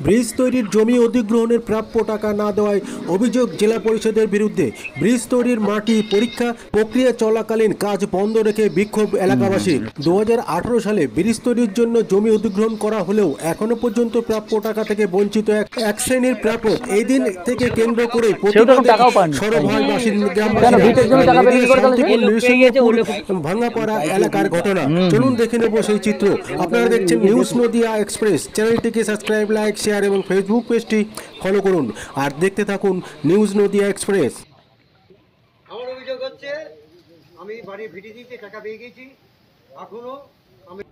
Bridge তৈরির জমি অধিগ্রহণের প্রাপ্য টাকা না দেওয়ায় অভিযোগ জেলা পরিষদের বিরুদ্ধে। ব্রিজ তৈরির মাটি পরীক্ষা প্রক্রিয়া চলাকালীন কাজ বন্ধ রেখে বিক্ষোভ এলাকাবাসীর। 2018 সালে ব্রিজ তৈরির জন্য জমি অধিগ্রহণ করা হলেও এখনো পর্যন্ত প্রাপ্য টাকা থেকে বঞ্চিত এক শ্রেণীর প্রাপক। এই দিন থেকে কেন্দ্র করে সরব হয় ভাঙ্গাপাড়া এলাকার ঘটনা। চলুন দেখে নেব সেই চিত্র। আপনারা দেখছেন নিউজ নদিয়া এক্সপ্রেস। চ্যানেলটিকে সাবস্ক্রাইব, লাইক, শেয়ার এবং ফেসবুক পেজটি ফলো করুন আর দেখতে থাকুন নিউজ নদিয়া এক্সপ্রেস। আমার অভিযোগ হচ্ছে আমি বাড়ি ভিটে দিতে টাকা পেয়ে গেছি, এখনো আমি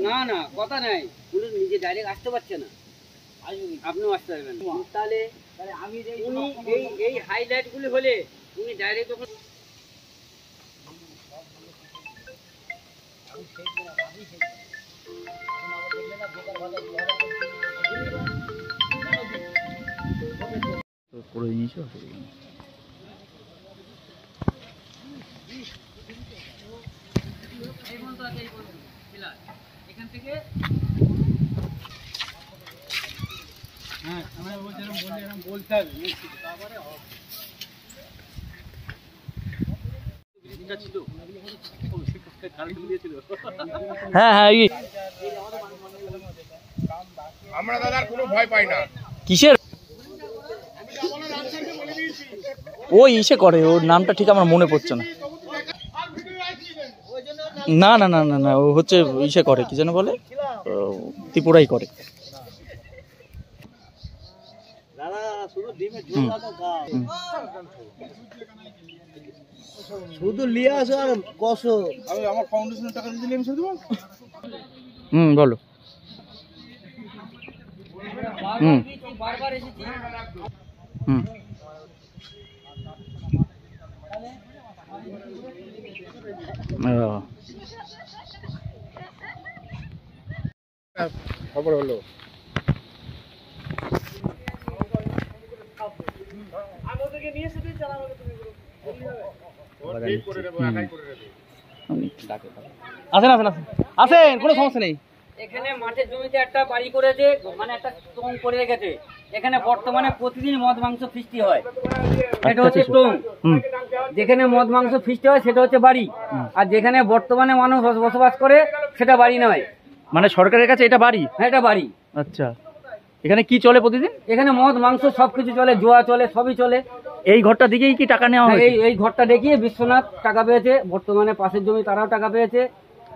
না না কথা নাই, পুলিশ নিজে ডাইরেক্ট আসতে পারছে না, আপনিও আসতে পারবেন। তাহলে আমি এই হাইলাইট গুলি হলে উনি ডাইরেক্ট যখন করে নিয়েছো এখান থেকে হ্যাঁ হ্যাঁ আমরা দাদার কোনো ভয় পাই না। কিসের ও ইসে করে, ওর নামটা ঠিক আমার মনে পড়ছে না। না না না না না ও হচ্ছে ইসে করে, কি যেন বলে, ত্রিপুরাই করে। শুধু লিয়ে আসো আর কষো। আমি আমার ফাউন্ডেশনের টাকা দিলে আমি শুধু বলো। বারবার এসেছি। খবর হলো আসেন আসেন আসেন আসেন, কোনো সমস্যা নেই। এখানে মাঠের জমিতে একটা বাড়ি করেছে, মানে একটা টং করে রেখেছে। এখানে বর্তমানে প্রতিদিন মদ মাংস ফিস্টি হয়, এটা হচ্ছে টং। যেখানে মদ মাংস ফিস্টি হয় সেটা হচ্ছে বাড়ি, আর যেখানে বর্তমানে মানুষ বসবাস করে সেটা বাড়ি নয়। মানে সরকারের কাছে এটা বাড়ি? হ্যাঁ, এটা বাড়ি। আচ্ছা, এখানে কি চলে প্রতিদিন? এখানে মদ মাংস সবকিছু চলে, জুয়া চলে, সবই চলে। এই ঘরটা দিকেই কি টাকা নেওয়া হয়? এই ঘরটা দেখিয়ে বিশ্বনাথ টাকা পেয়েছে, বর্তমানে পাশের জমি তারাও টাকা পেয়েছে।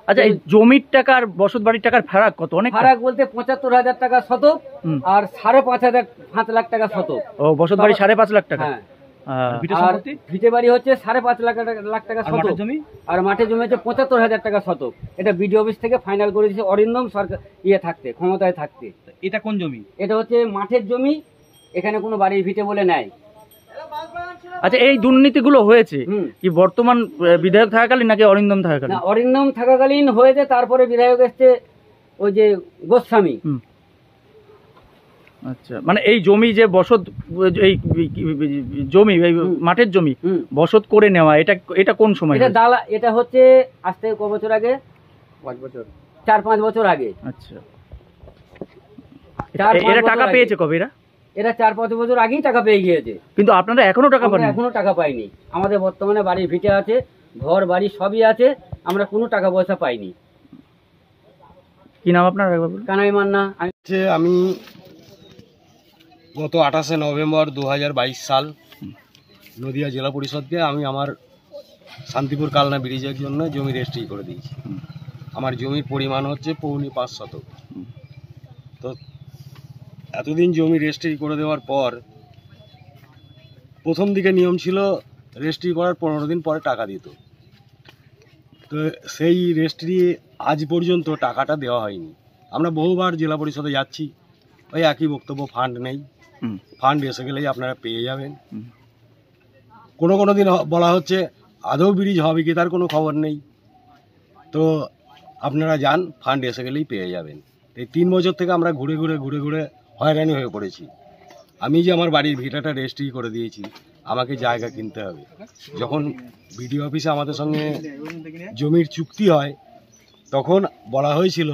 আচ্ছা, এই জমির টাকা আর বসত বাড়ির টাকার ফারাক কত? অনেক ফারাক বলতে ৭৫,০০০ টাকা শতক আর ৫.৫ লাখ টাকা শতক। ও, বসত বাড়ি ৫.৫ লাখ টাকা। হ্যাঁ, আর ভিটে বাড়ি হচ্ছে ৫.৫ লাখ টাকা শতক, আর মাঠের জমি হচ্ছে ৭৫,০০০ টাকা শতক। এটা বিডিও অফিস থেকে ফাইনাল করে দিয়েছে অরিন্দম সরকার থাকতে, ক্ষমতায় থাকতে। এটা কোন জমি? এটা হচ্ছে মাঠের জমি, এখানে কোনো বাড়ির ভিটে বলে নাই। আচ্ছা, এই দুর্নীতিগুলো হয়েছে কি বর্তমান বিধায়ক থাকাকালীন নাকি অরিন্দম থাকাকালীন? না, অরিন্দম থাকাকালীন হয়েছে, তারপরে বিধায়ক এসছে ওই যে গোস্বামী। আচ্ছা, মানে এই জমি যে বসত, এই জমি, এই মাঠের জমি বসত করে নেওয়া, এটা কোন সময়? এটা হচ্ছে আজ থেকে ক বছর আগে? 4-5 বছর আগে। আচ্ছা, এরা টাকা পেয়েছে কবে? এরা 4-5 বছর আগেই টাকা পেয়ে গিয়েছে, কিন্তু আপনারা এখনো টাকা পাননি? এখনো টাকা পাইনি। আমাদের বর্তমানে বাড়ির ভিটে আছে, ঘর বাড়ি সবই আছে, আমরা কোনো টাকা পয়সা পাইনি। কি নাম আপনার? কানাই মান্না। আমি গত 28শে নভেম্বর 2022 সাল নদিয়া জেলা পরিষদকে আমি আমার শান্তিপুর কালনা ব্রিজের জন্য জমি রেজিস্ট্রি করে দিয়েছি। আমার জমির পরিমাণ হচ্ছে 5.25 শতক। তো এতদিন জমি রেজিস্ট্রি করে দেওয়ার পর প্রথম দিকে নিয়ম ছিল রেজিস্ট্রি করার 15 দিন পরে টাকা দিত। তো সেই রেজিস্ট্রি আজ পর্যন্ত টাকাটা দেওয়া হয়নি। আমরা বহুবার জেলা পরিষদে যাচ্ছি, ওই একই বক্তব্য, ফান্ড নেই, ফান্ড এসে গেলেই আপনারা পেয়ে যাবেন। কোনো দিন বলা হচ্ছে আদৌ ব্রিজ হবে কি তার কোনো খবর নেই। তো আপনারা যান, ফান্ড এসে গেলেই পেয়ে যাবেন। এই 3 বছর থেকে আমরা ঘুরে ঘুরে হয়রানি হয়ে পড়েছি। আমি যে আমার বাড়ির ভিটাটা রেজিস্ট্রি করে দিয়েছি, আমাকে জায়গা কিনতে হবে। যখন বিডিও অফিসে আমাদের সঙ্গে জমির চুক্তি হয়, তখন বলা হয়েছিল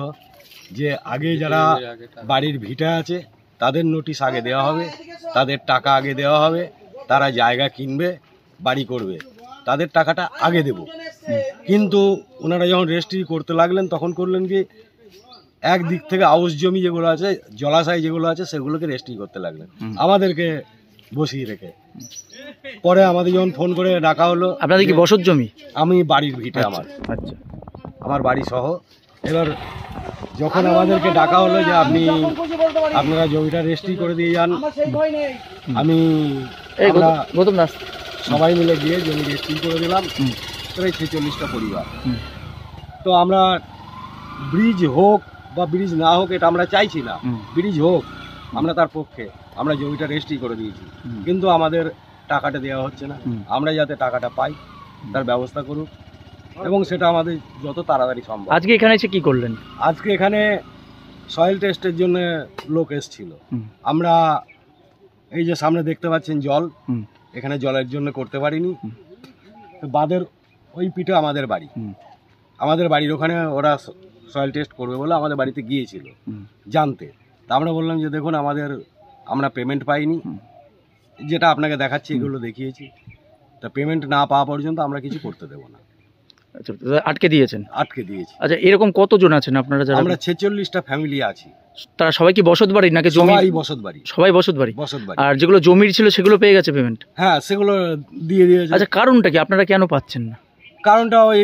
যে আগে যারা বাড়ির ভিটা আছে তাদের নোটিশ আগে দেওয়া হবে, তাদের টাকা আগে দেওয়া হবে, তারা জায়গা কিনবে, বাড়ি করবে, তাদের টাকাটা আগে দেব। কিন্তু ওনারা যখন রেজিস্ট্রি করতে লাগলেন, তখন করলেন কি, একদিক থেকে আউশ জমি যেগুলো আছে, জলাশয় যেগুলো আছে, সেগুলোকে রেজিস্ট্রি করতে লাগলেন আমাদেরকে বসিয়ে রেখে। পরে আমাদের যখন ফোন করে ডাকা হলো, আপনাদের কি বসত জমি? আমি বাড়ির ভিটে আমার, আচ্ছা, আমার বাড়ি সহ। এবার যখন আমাদেরকে ডাকা হলো যে আপনারা জমিটা রেজিস্ট্রি করে দিয়ে যান, আমি আমরা গৌতম দাস সবাই মিলে গিয়ে জমি রেজিস্ট্রি করে দিলাম, প্রায় 46টা পরিবার। তো আমরা ব্রিজ হোক বা ব্রিজ না হোক এটা আমরা চাইছি না, ব্রিজ হোক, আমরা তার পক্ষে। আমরা জমিটা রেজিস্ট্রি করে দিয়েছি, কিন্তু আমাদের টাকাটা দেওয়া হচ্ছে না। আমরা যাতে টাকাটা পাই তার ব্যবস্থা করুক, এবং সেটা আমাদের যত তাড়াতাড়ি সম্ভব। আজকে এখানে এসে কি করলেন? আজকে এখানে সয়েল টেস্টের জন্য লোক এসেছিল। আমরা এই যে সামনে দেখতে পাচ্ছেন জল, এখানে জলের জন্য করতে পারিনি। বাঁধের ওই পিঠে আমাদের বাড়ি, আমাদের বাড়ির ওখানে ওরা সয়েল টেস্ট করবে বলে আমাদের বাড়িতে গিয়েছিল জানতে। তা আমরা বললাম যে দেখুন আমরা পেমেন্ট পাইনি, যেটা আপনাকে দেখাচ্ছি এগুলো দেখিয়েছি, তা পেমেন্ট না পাওয়া পর্যন্ত আমরা কিছু করতে দেবো না। আচ্ছা, আটকে দিয়েছেন? আটকে দিয়েছি। আচ্ছা, এরকম কতজন আছেন আপনারা যারা? আমরা 46টা ফ্যামিলি আছি। তারা সবাই কি বসত বাড়ি নাকি জমি? সবাই বসত বাড়ি। সবাই বসত বাড়ি। বসত বাড়ি। আর যেগুলো জমির ছিল সেগুলো পেয়ে গেছে পেমেন্ট? হ্যাঁ, সেগুলো দিয়ে দিয়েছে। আচ্ছা, কারণটা কি, আপনারা কেন পাচ্ছেন না? কারণটা ওই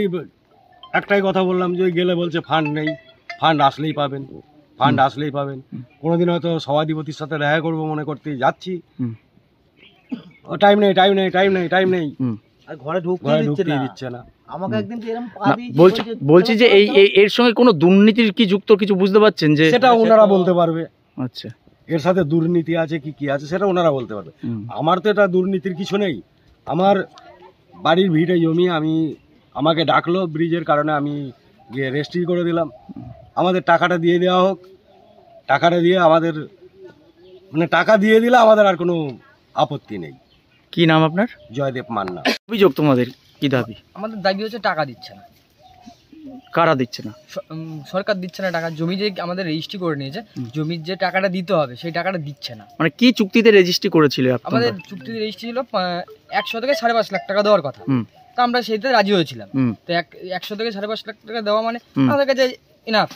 একটাই কথা বললাম যে গেলে বলছে ফান্ড নেই, ফান্ড আসলেই পাবেন, ফান্ড আসলেই পাবেন। কোনোদিন হয়তো সভাধিপতির সাথে দেখা করবো মনে করতে যাচ্ছি, টাইম নেই, টাইম নেই, টাইম নেই, টাইম নেই, আর ঘরে ঘরে ঢুকতে ঢুকতেই দিচ্ছে না। আমাকে একদিন তো এরকম বলছি যে এর সঙ্গে কোনো দুর্নীতির কি যুক্ত কিছু বুঝতে পারছেন? যে সেটা ওনারা বলতে পারবে। আচ্ছা, এর সাথে দুর্নীতি আছে কি আছে সেটা ওনারা বলতে পারবে। আমার তো এটা দুর্নীতির কিছু নেই। আমার বাড়ির ভিটে জমি, আমাকে ডাকলো ব্রিজের কারণে, আমি গিয়ে রেজিস্ট্রি করে দিলাম। আমাদের টাকাটা দিয়ে দেওয়া হোক, টাকাটা দিয়ে আমাদের টাকা দিয়ে দিলে আমাদের আর কোনো আপত্তি নেই। কি নাম আপনার? জয়দেব মান্না। অভিযোগ তোমাদের কি দাবি? আমাদের দাবি হচ্ছে টাকা দিচ্ছে না। কারা দিচ্ছে না? সরকার দিচ্ছে না টাকা। জমি যে আমাদের রেজিস্ট্রি করে নিয়েছে, জমির যে টাকাটা দিতে হবে সেই টাকাটা দিচ্ছে না। মানে কি চুক্তিতে রেজিস্ট্রি করেছিল? আমাদের চুক্তিতে রেজিস্ট্রি ছিল 100 থেকে 5.5 লাখ টাকা দেওয়ার কথা। তো আমরা সেইতে রাজি হয়েছিলাম। তো 100 থেকে 5.5 লাখ টাকা দেওয়া মানে আমাদের কাছে ইনাফ।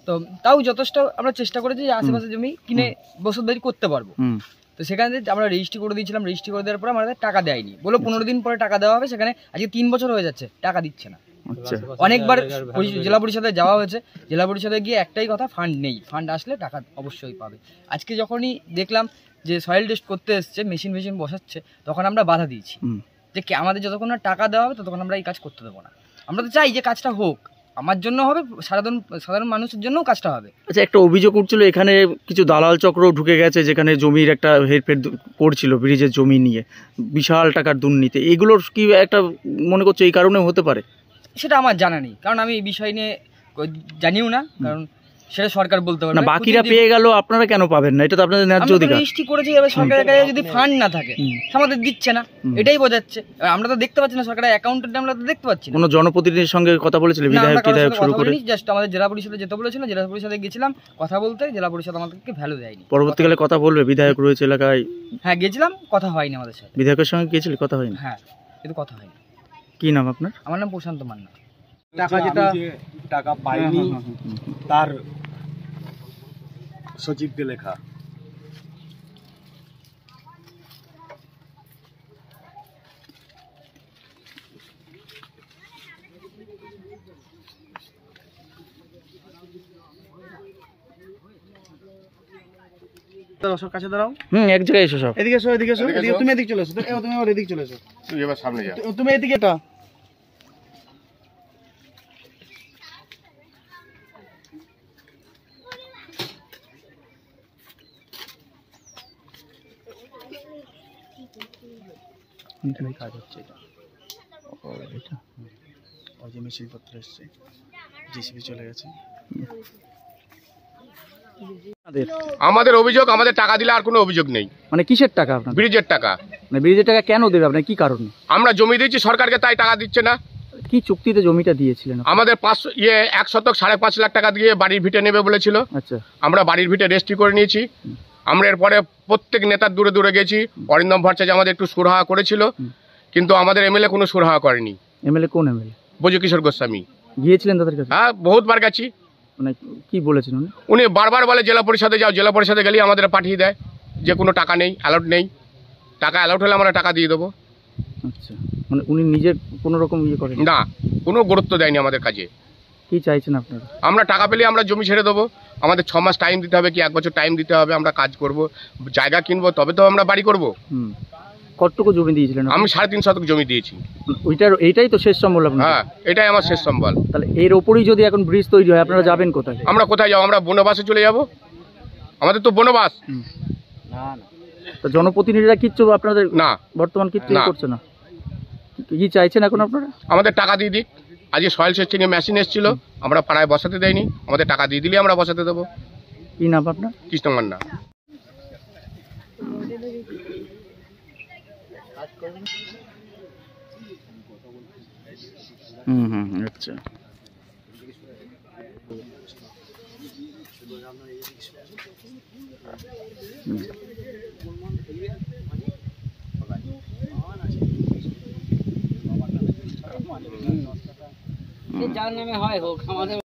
তো তাও যথেষ্ট আমরা চেষ্টা করেছি যে আশেপাশে জমি কিনে বসত বাড়ি করতে পারবো। তো সেখানে আমরা রেজিস্ট্রি করে দিয়েছিলাম। রেজিস্ট্রি করে দেওয়ার পরে আমাদের টাকা দেয়নি, বলো 15 দিন পরে টাকা দেওয়া হবে। সেখানে আজকে 3 বছর হয়ে যাচ্ছে, টাকা দিচ্ছে না। অনেকবার জেলা পরিষদে যাওয়া হয়েছে, জেলা পরিষদে গিয়ে একটাই কথা, ফান্ড নেই, ফান্ড আসলে টাকা অবশ্যই পাবে। আজকে যখনই দেখলাম যে সয়েল টেস্ট করতে এসছে, মেশিন বসাচ্ছে, তখন আমরা বাধা দিয়েছি যে আমাদের যতক্ষণ না টাকা দেওয়া হবে ততক্ষণ আমরা এই কাজ করতে দেবো না। আমরা তো চাই যে কাজটা হোক, আমার জন্য হবে, সাধারণ মানুষের জন্যও কাজটা হবে। আচ্ছা, একটা অভিযোগ উঠছিল এখানে কিছু দালাল চক্র ঢুকে গেছে, যেখানে জমির একটা হেরফের করছিল ব্রিজের জমি নিয়ে, বিশাল টাকার দুর্নীতি। এগুলোর কি একটা মনে করছো এই কারণে হতে পারে? সেটা আমার জানা নেই, কারণ আমি এই বিষয় নিয়ে জানিও না, কারণ সেটা সরকার বলতে পারবে। না, বাকিরা পেয়ে গেল, আপনারা কেন পাবেন না? এটা তো আপনাদের ন্যায্য অধিকার। আমরা রেজিস্ট্রি করেছি, এবার সরকারের কাছে যদি ফান্ড না থাকে আমাদের দিচ্ছে না, এটাই বোঝাচ্ছে। আমরা তো দেখতে পাচ্ছি না সরকারের অ্যাকাউন্টে, আমরা তো দেখতে পাচ্ছি না। কোনো জনপ্রতিনিধির সঙ্গে কথা বলেছিল? বিধায়ক শুরু করে জাস্ট আমাদের জেলা পরিষদে যেতে বলেছিল, জেলা পরিষদে গেছিলাম কথা বলতে, জেলা পরিষদ আমাদেরকে ভ্যালু দেয়নি। পরবর্তীকালে কথা বলবে, বিধায়ক রয়েছে এলাকায়। হ্যাঁ, গেছিলাম, কথা হয়নি আমাদের সাথে। বিধায়কের সঙ্গে গিয়েছিল, কথা হয়নি? হ্যাঁ, কিন্তু কথা হয়নি। কি নাম আপনার? আমার নাম প্রশান্ত মান্না। টাকা পাইনি তার সচিবকে লেখা। কাছে দাঁড়াও। এক জায়গায় এসো সব। এদিকে এসো, এদিকে এসো, এদিকে তুমি এদিকে চলে এসো। তুমি আবার এদিকে চলে এসো। তুই এবার সামনে যা। তুমি এদিকে এটা কাজ হচ্ছে এটা। ওই যে মিছিলপত্র এসছে, জেসিবি চলে গেছে। আমাদের অভিযোগ, আমাদের টাকা দিলে আর কোনো অভিযোগ নেই। মানে কিসের টাকা আপনার? ব্রিজের টাকা। মানে ব্রিজের টাকা কেন দেবে আপনার, কি কারণে? আমরা জমি দিয়েছি সরকারকে, তাই টাকা দিচ্ছে না। কি চুক্তিতে জমিটা দিয়েছিলেন? আমাদের 1 শতক 5.5 লাখ টাকা দিয়ে বাড়ির ভিটে নেবে বলেছিল। আচ্ছা, আমরা বাড়ির ভিটে রেজিস্ট্রি করে নিয়েছি। আমরা এরপরে প্রত্যেক নেতার দূরে দূরে গেছি। অরিন্দম ভট্টাচার্য আমাদের একটু সুরাহা করেছিল, কিন্তু আমাদের এমএলএ কোনো সুরাহা করেনি। এমএলএ কোন এমএলএ? ব্রজকিশোর গোস্বামী। গিয়েছিলেন তাদের কাছে? হ্যাঁ, বহুতবার গেছি। মানে কি বলেছেন উনি? উনি বারবার বলে জেলা পরিষদে যাও, জেলা পরিষদে গেলেই আমাদের পাঠিয়ে দেয় যে কোনো টাকা নেই, অ্যালাউট নেই। টাকা অ্যালাউট হলে আমরা টাকা দিয়ে দেবো। আচ্ছা, মানে উনি নিজের কোনো রকম করেন না, কোনো গুরুত্ব দেয়নি আমাদের কাজে। কি চাইছেন আপনারা? আমরা টাকা পেলে আমরা জমি ছেড়ে দেবো। আমাদের 6 মাস টাইম দিতে হবে কি 1 বছর টাইম দিতে হবে। আমরা কাজ করব, জায়গা কিনবো, তবে তো আমরা বাড়ি করব। কতটুকু জমি দিয়েছিলেন? আমি 3.5 শতক জমি দিয়েছি। এইটাই তো শেষ সম্বল আপনার? হ্যাঁ, এটাই আমার শেষ সম্বল। তাহলে এর ওপরই যদি এখন ব্রিজ তৈরি হয়, আপনারা যাবেন কোথায়? আমরা কোথায় যাবো? আমরা বনবাসে চলে যাব। আমাদের তো বনবাস। তো জনপ্রতিনিধিরা কিচ্ছু আপনাদের না, বর্তমান কিচ্ছু না। করছে না? কি চাইছেন এখন আপনারা? আমাদের টাকা দিয়ে দিক। আজকে সয়েল সেচিং এর মেশিন এসেছিল, আমরা পাড়ায় বসাতে দেয়নি। আমাদের টাকা দিয়ে দিলে আমরা বসাতে দেবো। কি নাম আপনার? কৃষ্ণ মান্না। আচ্ছা। যার নামে হয় হোক, আমাদের